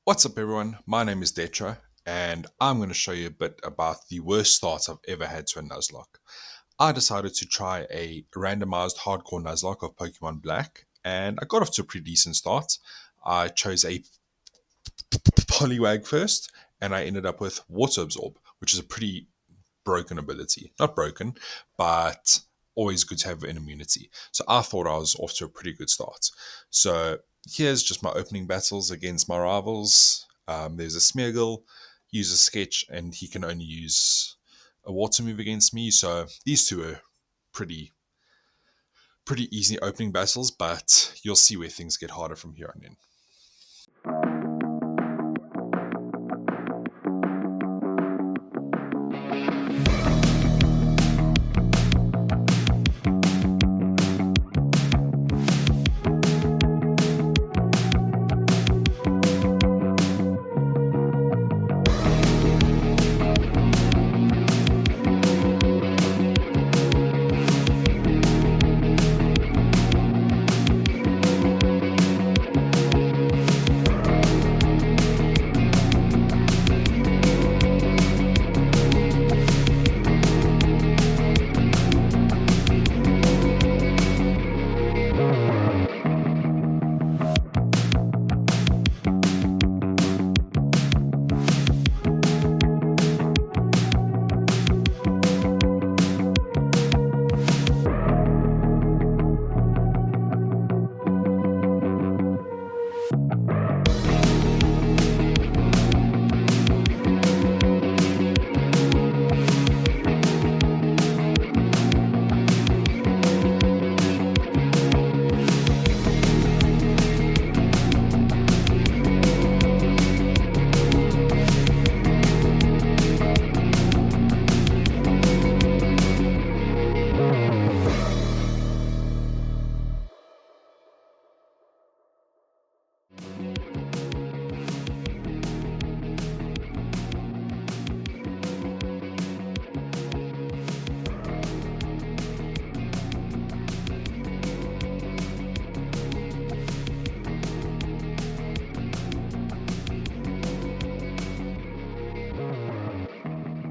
What's up everyone, my name is Detra and I'm going to show you a bit about the worst start I've ever had to a Nuzlocke. I decided to try a randomized hardcore Nuzlocke of Pokemon Black and I got off to a pretty decent start. I chose a Poliwag first and I ended up with Water Absorb, which is a pretty broken ability. Not broken, but always good to have an immunity. So I thought I was off to a pretty good start. So here's just my opening battles against my rivals. There's a Smeargle, use a sketch, and he can only use a water move against me. So these two are pretty pretty easy opening battles, but you'll see where things get harder from here on in.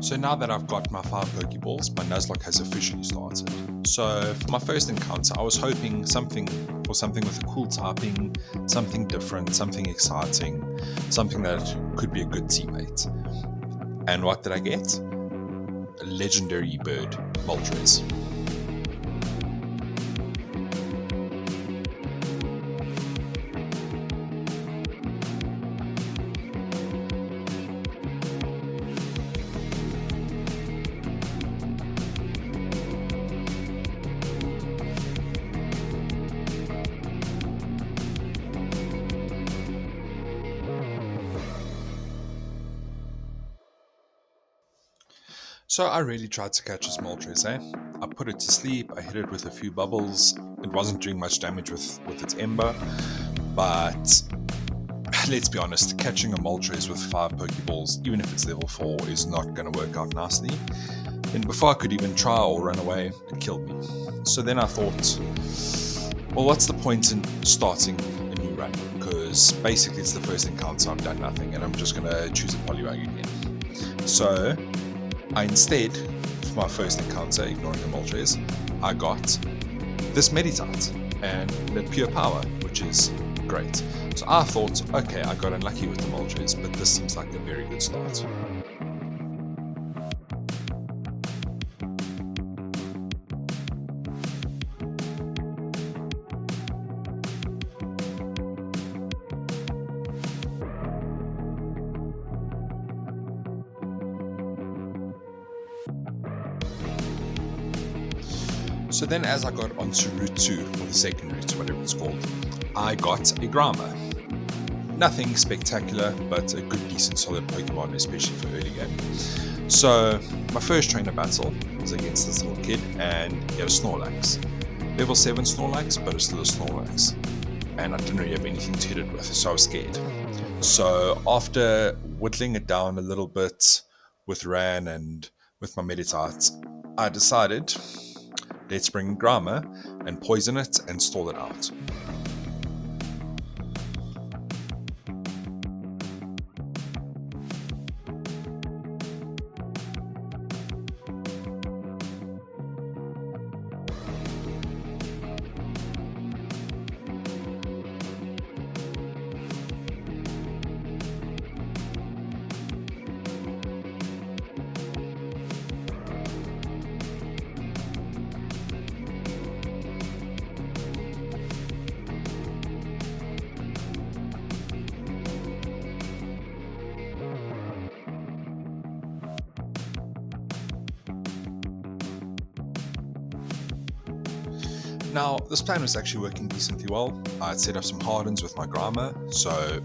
So now that I've got my 5 Pokeballs, my Nuzlocke has officially started. So for my first encounter, I was hoping something with a cool typing, something different, something exciting, something that could be a good teammate. And what did I get? A legendary bird, Moltres. So I really tried to catch this Moltres, eh? I put it to sleep, I hit it with a few bubbles. It wasn't doing much damage with its Ember, but let's be honest, catching a Moltres with 5 Pokeballs, even if it's level 4, is not going to work out nicely. And before I could even try or run away, it killed me. So then I thought, well, what's the point in starting a new run? Because basically it's the first encounter, I've done nothing, and I'm just going to choose a Poliwag again. So I instead, for my first encounter, ignoring the Moltres, I got this Meditite and the Pure Power, which is great. So I thought, okay, I got unlucky with the Moltres, but this seems like a very good start. So then as I got onto Route 2, or the second route, whatever it's called, I got a Grama. Nothing spectacular, but a good, decent, solid Pokemon, especially for early game. So my first trainer battle was against this little kid, and he had a Snorlax. Level 7 Snorlax, but it's still a Snorlax. And I didn't really have anything to hit it with, so I was scared. So after whittling it down a little bit with Ran and with my Meditite, I decided, let's bring Grama and poison it and stall it out. Now, this plan was actually working decently well. I had set up some hardens with my grammar, so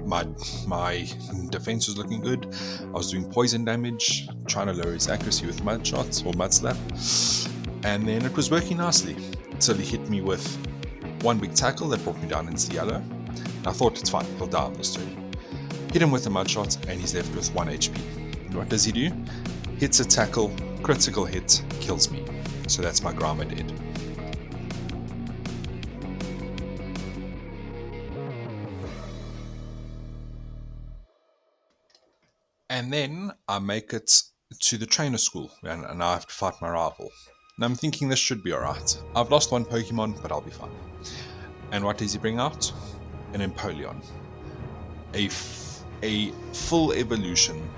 my defense was looking good. I was doing poison damage, trying to lower his accuracy with mud shots or mud slap, and then it was working nicely until he hit me with one big tackle that brought me down into the yellow. And I thought it's fine, he'll die on this turn. Hit him with a mud shot, and he's left with 1 HP. And what does he do? Hits a tackle, critical hit, kills me. So that's my grammar dead. And then I make it to the trainer school, and I have to fight my rival. And I'm thinking this should be alright. I've lost one Pokemon, but I'll be fine. And what does he bring out? An Empoleon. A full evolution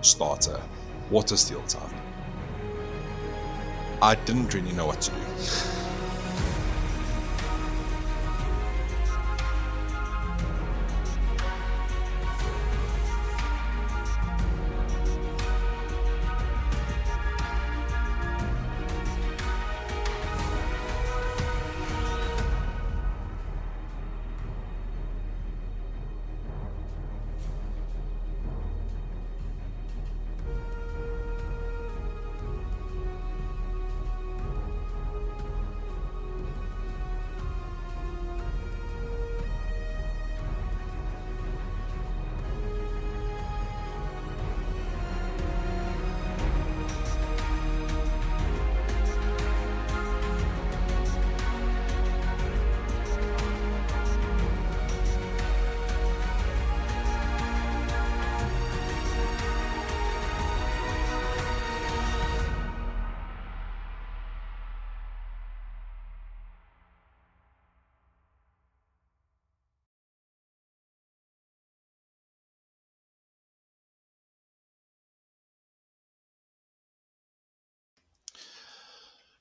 starter. Water Steel type. I didn't really know what to do.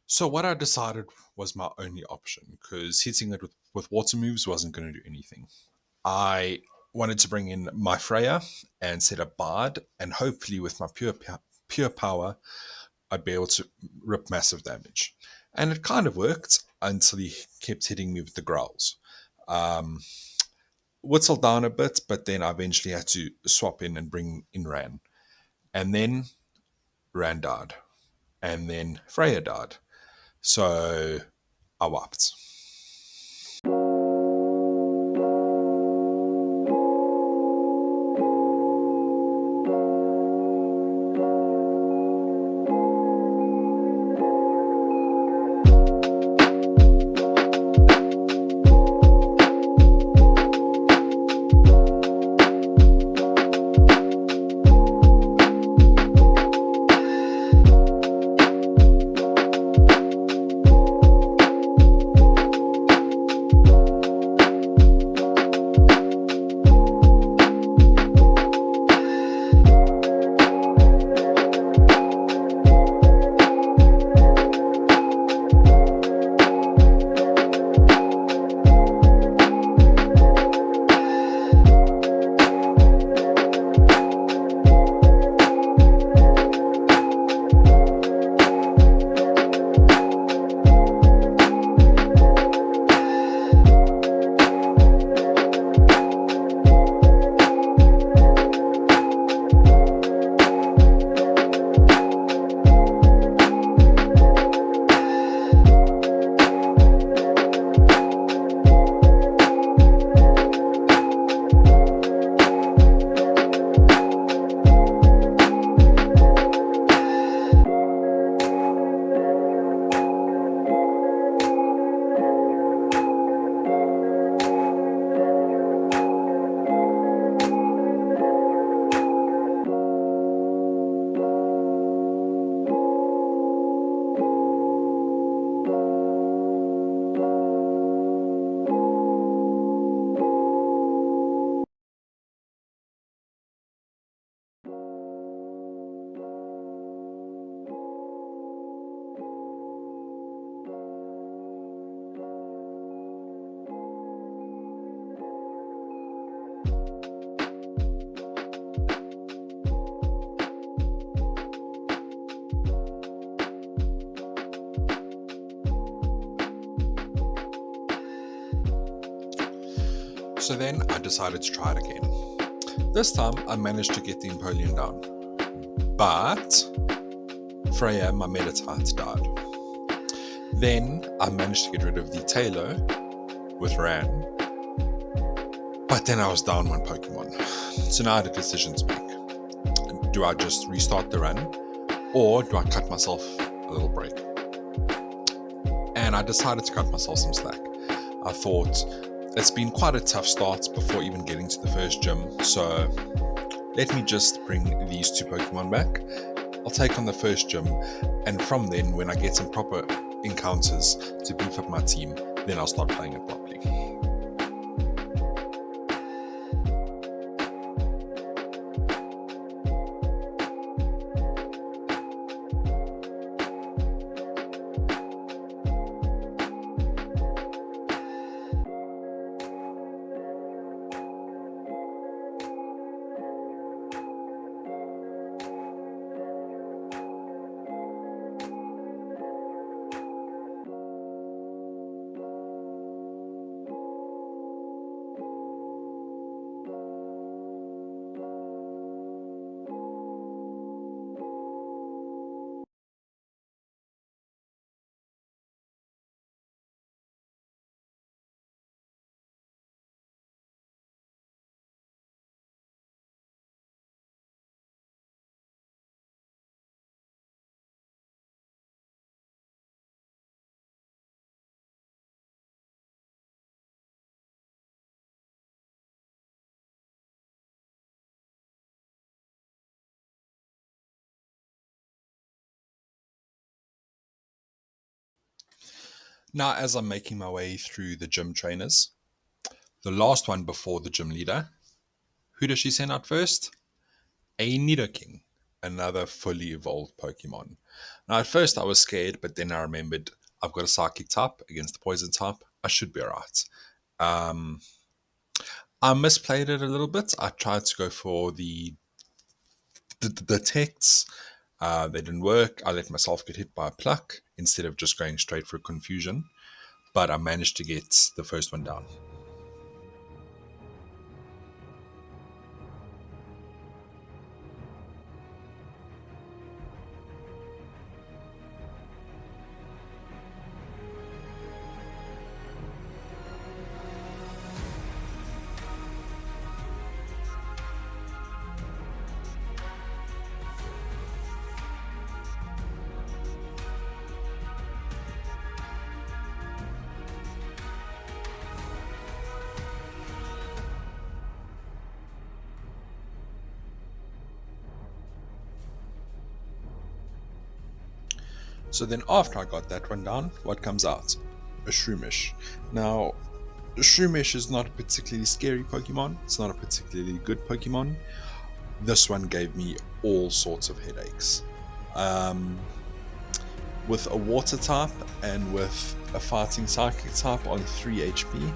So what I decided was my only option, because hitting it with water moves wasn't going to do anything. I wanted to bring in my Freya and set up Bard, and hopefully with my pure power, I'd be able to rip massive damage. And it kind of worked until he kept hitting me with the growls. Whittled down a bit, but then I eventually had to swap in and bring in Ran. And then Ran died. And then Freya died. So I wiped. So then I decided to try it again. This time I managed to get the Empoleon down, but Freya, my Meditite, died. Then I managed to get rid of the Taillow with Ran, but then I was down one Pokemon. So now I had a decision to make. Do I just restart the run, or do I cut myself a little break? And I decided to cut myself some slack. I thought it's been quite a tough start before even getting to the first gym, so let me just bring these two Pokemon back. I'll take on the first gym, and from then, when I get some proper encounters to beef up my team, then I'll start playing it properly. Now, as I'm making my way through the gym trainers, the last one before the gym leader, who does she send out first? A Nidoking, another fully evolved Pokemon. Now, at first I was scared, but then I remembered I've got a Psychic type against the Poison type. I should be alright. I misplayed it a little bit. I tried to go for the texts. They didn't work. I let myself get hit by a pluck instead of just going straight for confusion. But I managed to get the first one down. So then after I got that one down, what comes out? A Shroomish. Now, Shroomish is not a particularly scary Pokemon. It's not a particularly good Pokemon. This one gave me all sorts of headaches. With a Water type and with a Fighting Psychic type on 3 HP,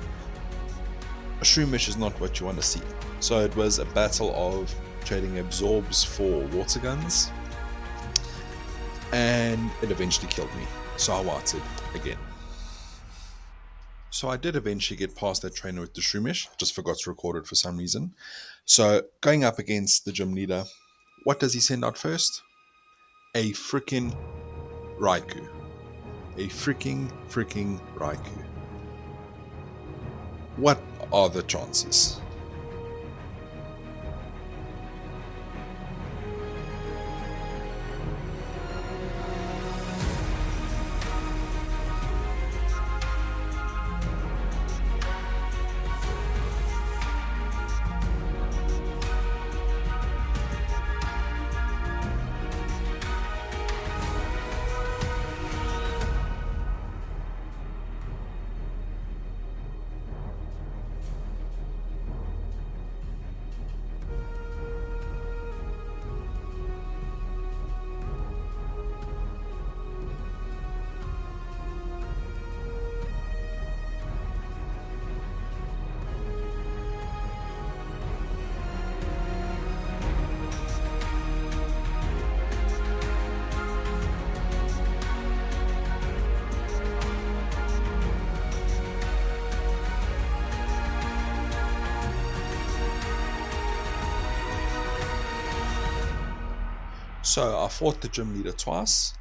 a Shroomish is not what you want to see. So it was a battle of trading Absorbs for Water Guns, and it eventually killed me, so I wilted again. So I did eventually get past that trainer with the Shroomish, just forgot to record it for some reason. So going up against the gym leader, what does he send out first? A freaking Raikou. A freaking Raikou. What are the chances? So I fought the gym leader twice.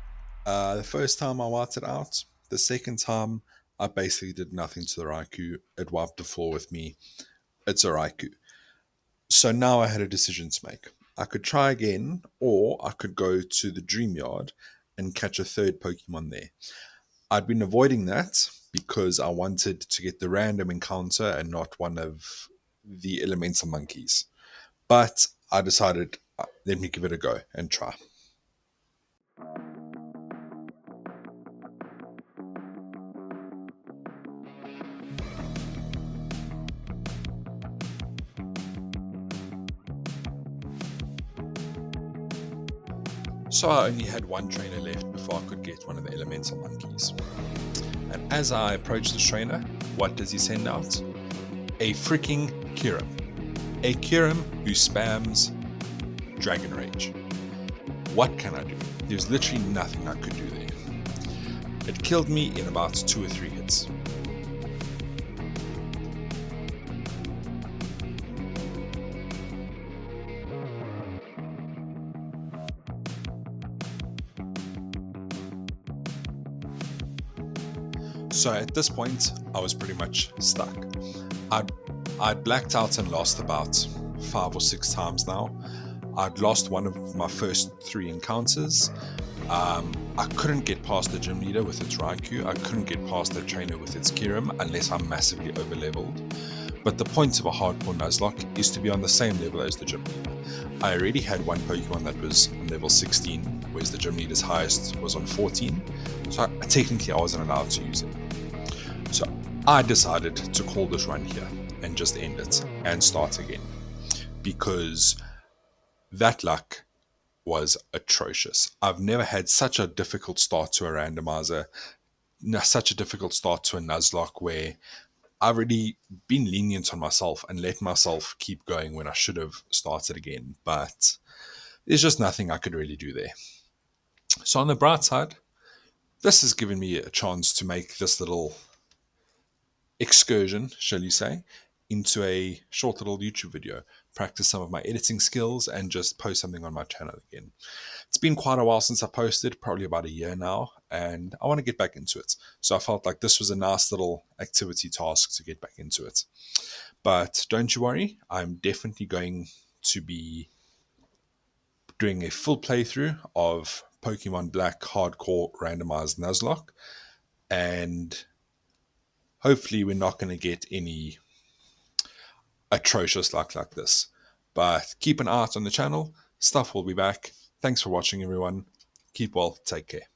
The first time I wiped it out. The second time I basically did nothing to the Raikou. It wiped the floor with me. It's a Raikou. So now I had a decision to make. I could try again, or I could go to the Dream Yard and catch a third Pokemon there. I'd been avoiding that because I wanted to get the random encounter and not one of the elemental monkeys. But I decided, let me give it a go and try. So I only had one trainer left before I could get one of the elemental monkeys. And as I approach the trainer, what does he send out? A freaking Kyurem. A Kyurem who spams Dragon Rage. What can I do? There's literally nothing I could do there. It killed me in about 2 or 3 hits. So at this point, I was pretty much stuck. I'd blacked out and lost about 5 or 6 times now. I'd lost one of my first 3 encounters. I couldn't get past the gym leader with its Raikou. I couldn't get past the trainer with its Kyurem unless I'm massively overleveled. But the point of a hardcore Nuzlocke is to be on the same level as the gym leader. I already had one Pokemon that was on level 16, whereas the gym leader's highest was on 14. So technically I wasn't allowed to use it. So I decided to call this run here and just end it and start again. Because that luck was atrocious. I've never had such a difficult start to a randomizer, such a difficult start to a Nuzlocke where I've already been lenient on myself and let myself keep going when I should have started again. But there's just nothing I could really do there. So on the bright side, this has given me a chance to make this little excursion, shall you say, into a short little YouTube video, practice some of my editing skills, and just post something on my channel again. It's been quite a while since I posted, probably about a year now, and I want to get back into it. So I felt like this was a nice little activity task to get back into it. But don't you worry, I'm definitely going to be doing a full playthrough of Pokemon Black Hardcore Randomized Nuzlocke, and hopefully we're not going to get any atrocious luck like this. But keep an eye out on the channel. Stuff will be back. Thanks for watching, everyone. Keep well. Take care.